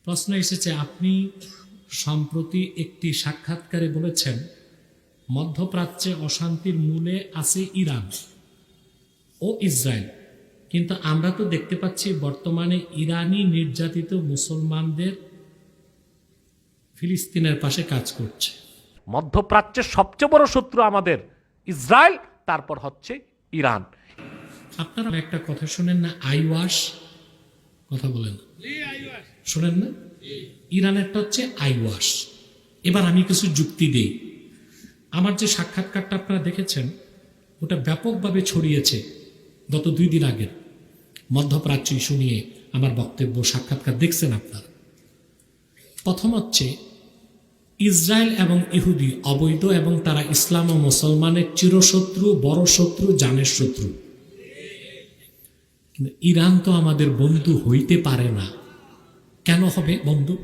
প্রশ্ন এসেছে, আপনি সম্প্রতি একটি সাক্ষাৎকারে বলেছেন মধ্যপ্রাচ্যে অশান্তির মূলে আছে ইরান ও ইসরায়েল, কিন্তু আমরা তো দেখতে পাচ্ছি বর্তমানে ইরানি নির্যাতিত মুসলমানদের ফিলিস্তিনের পাশে কাজ করছে। মধ্যপ্রাচ্যের সবচেয়ে বড় শত্রু আমাদের ইসরায়েল, তারপর হচ্ছে ইরান। আপনারা একটা কথা শোনেন না, আইওয়াশ কথা বলেন, শোনেন না? ইরানেরটা হচ্ছে আইওয়াশ। এবার আমি কিছু যুক্তি দেই। আমার যে সাক্ষাৎকারটা আপনারা দেখেছেন ওটা ব্যাপকভাবে ছড়িয়েছে গত 2 দিন আগের। মধ্যপ্রাচ্য ইস্যু নিয়ে আমার বক্তব্য সাক্ষাৎকার দেখছেন আপনারা। প্রথম হচ্ছে, ইসরায়েল এবং ইহুদি অবৈধ এবং তারা ইসলাম ও মুসলমানের চিরশত্রু, বড় শত্রু, জানের শত্রু। কিন্তু ইরান তো আমাদের বন্ধু হইতে পারে না। কেন হবে বন্ধু?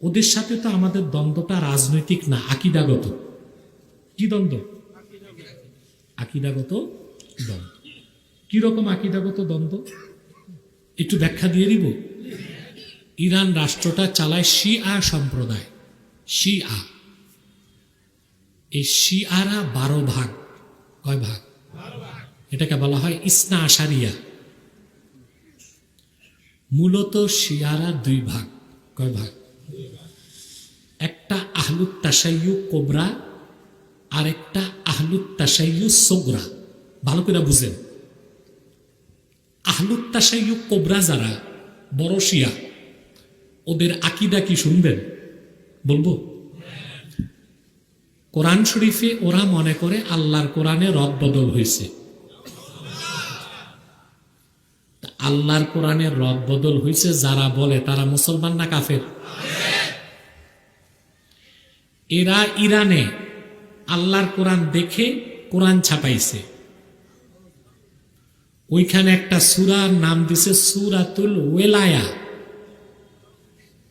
ওদের সাথে তো আমাদের দ্বন্দ্বটা রাজনৈতিক না, আকিদাগত। কি দ্বন্দ্ব? আকিদাগত দ্বন্দ্ব। কিরকম আকিদাগত দ্বন্দ্ব একটু ব্যাখ্যা দিয়ে দিব। ইরান রাষ্ট্রটা চালায় শিয়া সম্প্রদায়, শিয়া। এই শিয়ারা 12 ভাগ। কয় ভাগ? এটাকে বলা হয় ইসনা আশারিয়া। মূলত শিয়ারা 2 ভাগ। কয় ভাগ? একটা আহলুত তাশাইয়্যু কোবরা আর একটা আহলুত তাশাইয়্যু সোগরা। ভালো করে বুঝেন। আহলুত তাশাইয়্যু কোবরা যারা বড় শিয়া, ওদের আকীদা কি শুনবেন? বলবো। কোরআন শরীফে ওরা মনে করে আল্লাহর কোরআনে রদ বদল হয়েছে। আল্লাহর কোরআনে রদ বদল হয়েছে যারা বলে তারা মুসলমান না কাফের? এরা ইরানে আল্লাহর কোরআন দেখে কোরআন ছাপাইছে। ওইখানে একটা সূরার নাম দিছে সূরাতুল ওয়েলায়া।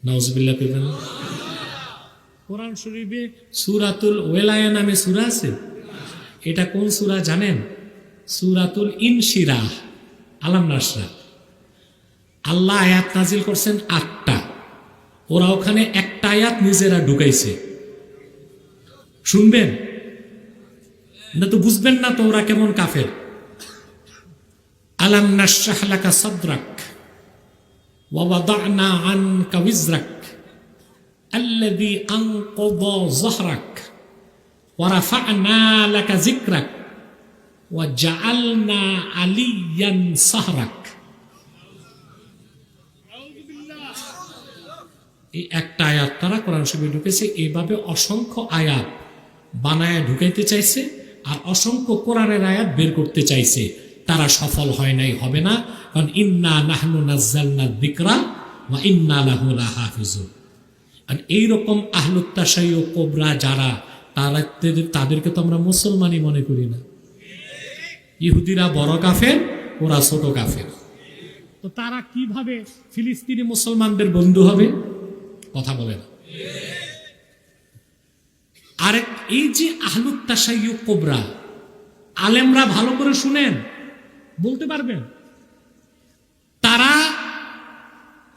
নাউজুবিল্লাহ কইবেন। কোরআন শরীফে সূরাতুল ওয়েলায়া নামে সূরা আছে। এটা কোন সূরা জানেন? সূরাতুল ইনশিরাহ, আলাম নাশরাহ। আল্লাহ আয়াত নাজিল করছেন 8টা। ওরা ওখানে একটা আয়াত নিজেরা ঢুকাইছে। শুনবেন না তো বুঝবেন না তো ওরা কেমন কাফের। আলাম নাশরাহ লাকা সাদরাক ওয়া ওয়াদা'না আনকা ওয়িজরাক আল্লাযী আনকাযা যাহরাক ওয়া রাফা'না লাকা যিকরাক ওয়া জাআলনা আলিয়ান সাহরাক। এই একটা আয়াত তারা কোরআন শরীফে ঢুকেছে। এইভাবে অসংখ্য আয়াত বানায় ঢুকাইতে চাইছে আর অসংখ্য কোরআনের আয়াত বের করতে চাইছে। তারা সফল হয় নাই, হবে না। কারণ ইন্না নাহনু নাযালনা যিকরা ওয়া ইন্না লাহু লাহাফিজুন। আর এইরকম আহলুত তাশাইয়্যু কোবরা যারা, তাদেরকে তো আমরা মুসলমানই মনে করি না। ইহুদিরা বড় কাফের, ওরা ছোট কাফের। তো তারা কিভাবে ফিলিস্তিনি মুসলমানদের বন্ধু হবে? কথা বলে না। আরেক, এই যে আহলুত তাশাইয়্যু কোবরা, আলেমরা ভালো করে শুনেন, বলতে পারবেন। তারা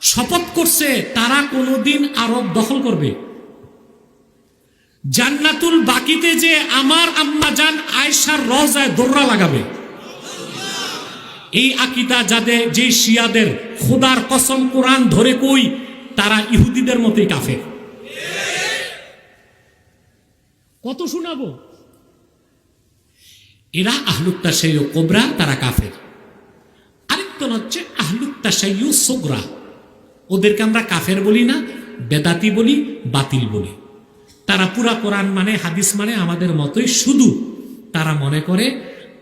শপথ করছে তারা কোনোদিন আরব দখল করবে। জান্নাতুল বাকিতে যে আমার আম্মা জান আয়েশার রওজায় দোররা লাগাবে। এই আকীদা যাদের, যে শিয়াদের, খোদার কসম কোরআন ধরে কই তারা ইহুদিদের মতোই কাফের। কত শোনাবো? এরা আহলুত তাশাইয়্যু কোবরা, তারা কাফের। আরেকজন হচ্ছে আহলুত তাশাইয়্যু সুগরা। ওদেরকে আমরা কাফের বলি না, বেদাতি বলি, বাতিল বলি। তারা পুরা কোরআন মানে, হাদিস মানে আমাদের মতোই, শুধু তারা মনে করে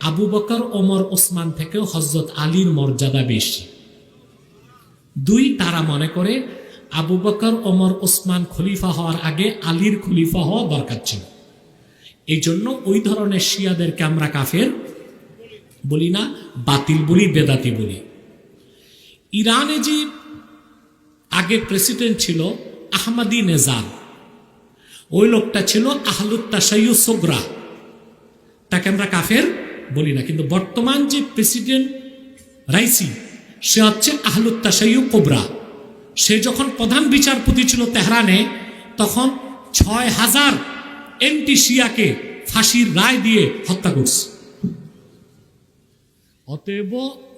আবু বকর, ওমর, ওসমান থেকেও হযরত আলীর মর্যাদা বেশি। 2, তারা মনে করে আবু বকর, ওমর, ওসমান খলিফা হওয়ার আগে আলীর খলিফা হওয়া দরকার ছিল। এই জন্য ওই ধরনের শিয়াদেরকে আমরা কাফের বলি না, বাতিল বলি, বেদাতি বলি। ইরানে যে আগে প্রেসিডেন্ট ছিল আহমদি নেজাদ, ওই লোকটা ছিল আহলুত তাশাইয়্যু সুগরা, তাকে আমরা কাফের বলি না। কিন্তু বর্তমান যে প্রেসিডেন্ট রাইসি, সে হচ্ছে আহলুত তাশাইয়্যু কোবরা। সে যখন প্রধান বিচারপতি ছিল তেহরানে, তখন ৬,০০০ এন্টি শিয়াকে ফাঁসির রায় দিয়ে হত্যা করছে। অতএব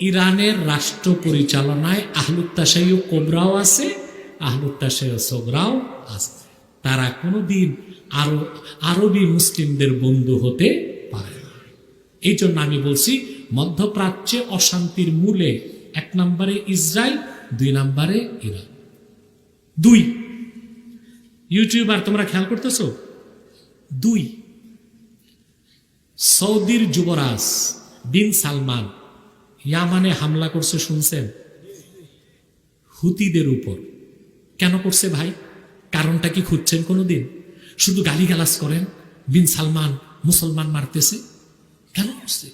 ইরানের রাষ্ট্র পরিচালনায় আহলুত তাশাইয়ুয কুবরাও আছে, আহলুত তাশাইয়ুয সুগরাও আছে। তারা কোনোদিন আরবি মুসলিমদের বন্ধু হতে পারে না। এই জন্য আমি বলছি মধ্যপ্রাচ্যে অশান্তির মূলে ১ নম্বরে ইসরায়েল, ২ নম্বরে ইরান। ২, ইউটিউবার তোমরা খেয়াল করতেছো? ২, সৌদির যুবরাজ বিন সালমান ইয়ামানে হামলা করছে, শুনছেন? হুতিদের উপর। কেন করছে ভাই? কারণটা কি খুঁজছেন কোনোদিন? শুধু গালিগালাজ করেন, বিন সালমান মুসলমান মারতেছে। কেন করছে?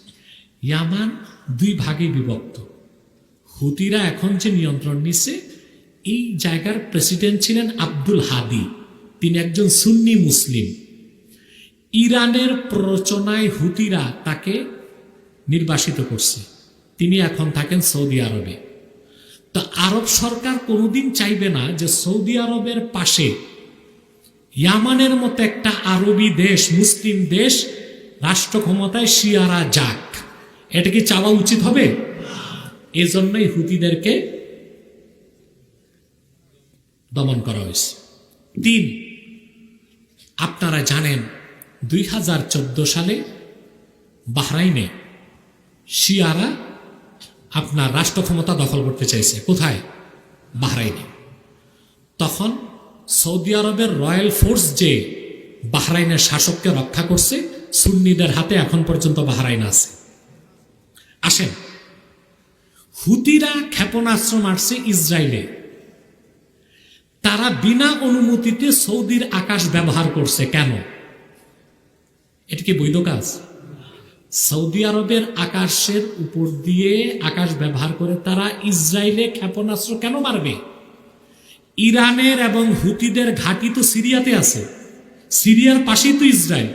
ইয়ামান ২ ভাগে বিভক্ত। হুতিরা এখন যে নিয়ন্ত্রণ নিচ্ছে, এই জায়গার প্রেসিডেন্ট ছিলেন আব্দুল হাদি, তিনি একজন সুন্নি মুসলিম। ইরানের প্ররোচনায় হুতিরা তাকে নির্বাসিত করছে, তিনি এখন থাকেন সৌদি আরবে। তো আরব সরকার কোনোদিন চাইবে না যে সৌদি আরবের পাশে ইয়ামানের মতো একটা আরবি দেশ, মুসলিম দেশ রাষ্ট্র ক্ষমতায় শিয়ারা যাক। এটা কি চাওয়া উচিত হবে? এজন্যই হুতিদেরকে দমন করা হয়েছে। ৩, আপনারা জানেন ২০১৪ সালে বাহরাইনে শিয়ারা আপনার রাষ্ট্র ক্ষমতা দখল করতে চাইছে। কোথায়? বাহরাইনে। তখন সৌদি আরবের রয়্যাল ফোর্স যে বাহরাইনের শাসককে রক্ষা করছে, সুন্নিদের হাতে এখন পর্যন্ত বাহরাইন আছে। আসেন, হুতিরা ক্ষেপণাস্ত্র মারছে ইসরায়েলে, তারা বিনা অনুমতিতে সৌদির আকাশ ব্যবহার করছে। কেন? এটা কি বৈধ কাজ? সৌদি আরবের আকাশের উপর দিয়ে আকাশ ব্যবহার করে তারা ইসরায়েলে ক্ষেপণাস্ত্র কেন মারবে? ইরানের এবং হুতিদের ঘাঁটি তো সিরিয়াতে আছে, সিরিয়ার পাশেই তো ইসরায়েল।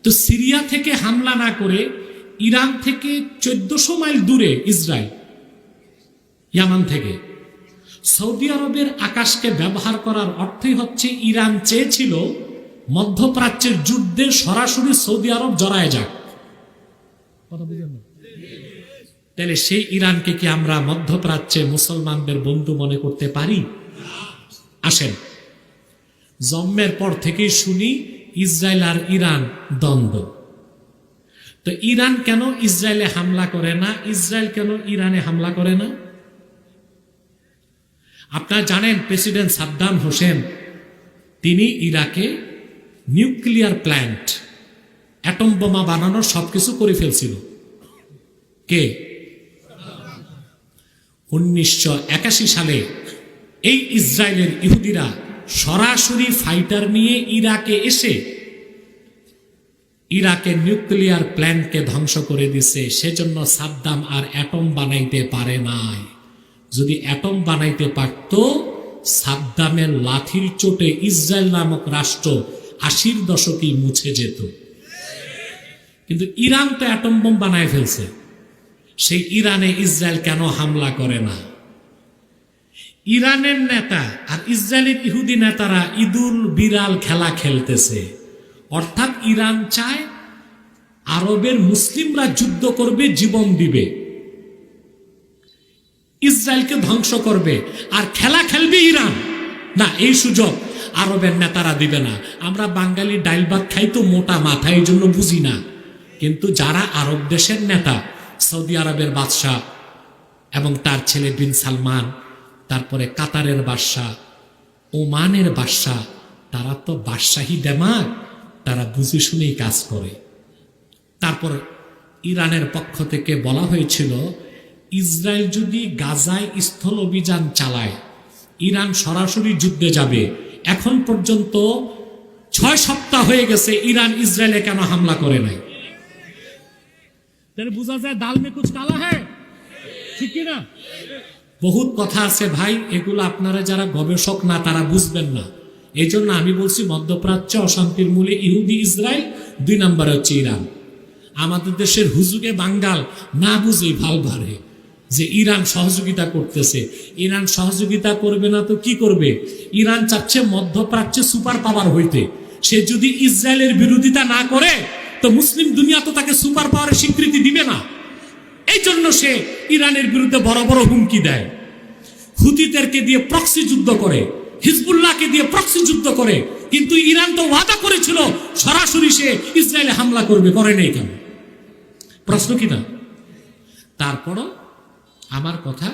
তো সিরিয়া থেকে হামলা না করে ইরান থেকে ১৪০০ মাইল দূরে ইসরায়েল, ইয়ামান থেকে সৌদি আরবের আকাশকে ব্যবহার করার অর্থই হচ্ছে ইরান চেয়েছিল মধ্যপ্রাচ্যের যুদ্ধে সরাসরি সৌদি আরব জড়ায় যাক। তাহলে সেই ইরানকে কি আমরা মধ্যপ্রাচ্যে মুসলমানদের বন্ধু মনে করতে পারি? আসেন, জন্মের পর থেকেই শুনি ইসরায়েল আর ইরান দ্বন্দ্ব। তো ইরান কেন ইসরায়েলে হামলা করে না? ইসরায়েল কেন ইরানে হামলা করে না? আপনারা জানেন প্রেসিডেন্ট সাদ্দাম হোসেন তিনি ইরাকে নিউক্লিয়ার প্ল্যান্ট, অ্যাটম বোমা বানানোর সবকিছু করে ফেলছিল। কে? ১৯৮১ সালে এই ইসরায়েলের ইহুদিরা সরাসরি ফাইটার নিয়ে ইরাকে এসে ইরাকের নিউক্লিয়ার প্ল্যান্টকে ধ্বংস করে দিছে। সেজন্য সাদ্দাম আর অ্যাটম বানাইতে পারে নাই। যদি অ্যাটম বানাইতে পারত, সাদ্দামের লাঠির চোটে ইসরায়েল নামক রাষ্ট্র ৮০-র দশকেই মুছে যেত। কিন্তু ইরান তো অ্যাটম বোম বানায় ফেলছে। সেই ইরানে ইসরায়েল কেন হামলা করে না? ইরানের নেতা আর ইসরায়েলের ইহুদি নেতারা ঈদুল বিরাল খেলা খেলতেছে। অর্থাৎ ইরান চায় আরবের মুসলিমরা যুদ্ধ করবে, জীবন দিবে, ইসরায়েলকে ধ্বংস করবে, আর খেলা খেলবে ইরান। না, এই সুযোগ আরবের নেতারা দিবে না। আমরা বাঙালি ডাইল ভাত খাই তো মোটা মাথা, এই জন্য বুঝি না। কিন্তু যারা আরব দেশের নেতা, সৌদি আরবের বাদশাহ এবং তার ছেলে বিন সালমান, তারপরে কাতারের বাদশাহ, ওমানের বাদশাহ, তারা তো বাদশাহী দেমাগ, তারা বুঝে শুনেই কাজ করে। তারপর ইরানের পক্ষ থেকে বলা হয়েছিল ইসরায়েল যদি গাজায় স্থল অভিযান চালায়, ইরান সরাসরি যুদ্ধে যাবে। এখন পর্যন্ত ৬ সপ্তাহ হয়ে গেছে ইরান ইসরায়েলে কেন হামলা করে নাই? বুঝা যায় দাল মে কুছ কালা হ্যায়, ঠিক কি না? বহুত কথা আছে ভাই, এগুলো আপনারা যারা গবেষক না তারা বুঝবেন না। এই জন্য আমি বলছি মধ্যপ্রাচ্যে অশান্তির মূলে ইহুদি ইসরায়েল, ২ নম্বরে হচ্ছে ইরান। আমাদের দেশের হুজুগে বাঙ্গাল না বুঝেই ভাল ভারে যে ইরান সহযোগিতা করতেছে। ইরান সহযোগিতা করবে না তো কি করবে? ইরান চাচ্ছে মধ্যপ্রাচ্যে সুপার পাওয়ার হইতে। সে যদি ইসরায়েলের বিরোধিতা না করে তো মুসলিম দুনিয়া তো তাকে সুপার পাওয়ারের স্বীকৃতি দিবে না। এই জন্য সে ইরানের বিরুদ্ধে বড় বড় হুমকি দেয়, হুতিদেরকে দিয়ে প্রক্সি যুদ্ধ করে, হিজবুল্লাহকে দিয়ে প্রক্সি যুদ্ধ করে। কিন্তু ইরান তো ওয়াদা করেছিল সরাসরি সে ইসরায়েলে হামলা করবে, করে নেই কেন? প্রশ্ন কি না? তারপরও আমার কথা,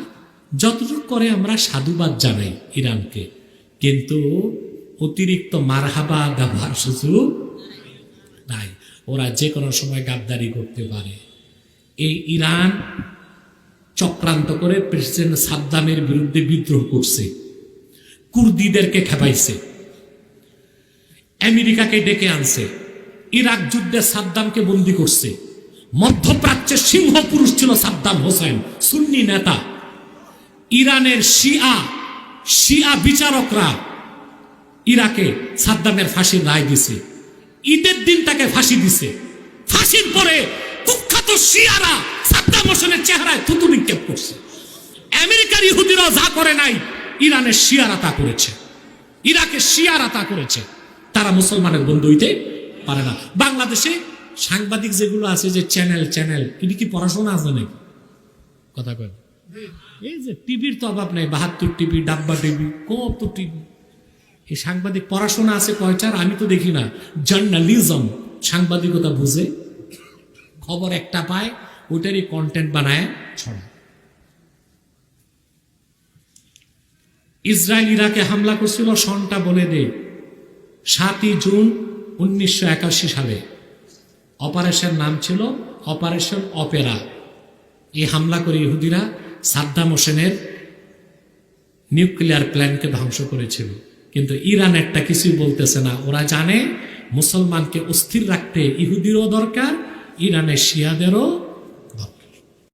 যতটুকু করে আমরা সাধুবাদ জানাই ইরানকে, কিন্তু অতিরিক্ত মারহাবা গাভার সুযোগ নাই। ওরা যে কোনো সময় গাদ্দারি করতে পারে। এই ইরান চক্রান্ত করে প্রেসিডেন্ট সাদ্দামের বিরুদ্ধে বিদ্রোহ করছে, কুর্দিদেরকে খেপাইছে, আমেরিকাকে ডেকে আনছে, ইরাক যুদ্ধে সাদ্দামকে বন্দী করছে। মধ্যপ্রাচ্যের সিংহ পুরুষ ছিল সাদ্দাম হোসেন, সুন্নি নেতা। ইরানের শিয়া বিচারকরা ইরাকে সাদ্দামের ফাঁসির রায় দিছে। ঈদের দিন তাকে ফাঁসি দিছে। ফাঁসির পরে কুখ্যাত শিয়ারা সাদ্দাম হোসেনের চেহারায় থুতু নিক্ষেপ করছে। আমেরিকার ইহুদিরাও যা করে নাই, ইরানের শিয়ারা তা করেছে, ইরাকের শিয়ারা তা করেছে। তারা মুসলমানের বন্ধু হইতে পারে না। বাংলাদেশে সাংবাদিক যেগুলো আছে, যে চ্যানেল এটি কি পড়াশোনা আছে নাকি? কথা কয়, এই যে টিভির তো অভাব নাই, 72 টিভি, ডাব্বা টিভি, কত টিভি। এই সাংবাদিক পড়াশোনা আছে কয়টার? আমি তো দেখি না। জার্নালিজম, সাংবাদিকতা বুঝে, খবর একটা পায়, ওইটারই কন্টেন্ট বানায় ছড়ায়। ইসরায়েল ইরাকে হামলা করছিল, সনটা বলে দে, 7 জুন 1981 সালে। অপারেশন নাম ছিল অপারেশন অপেরা। এই হামলা করে ইহুদিরা সাদ্দাম হোসেনের নিউক্লিয়ার প্ল্যান্টকে ধ্বংস করেছিল। কিন্তু ইরান একটা কিছুই বলতেছে না। ওরা জানে মুসলমানকে অস্থির রাখতে ইহুদিরও দরকার, ইরানের শিয়াদেরও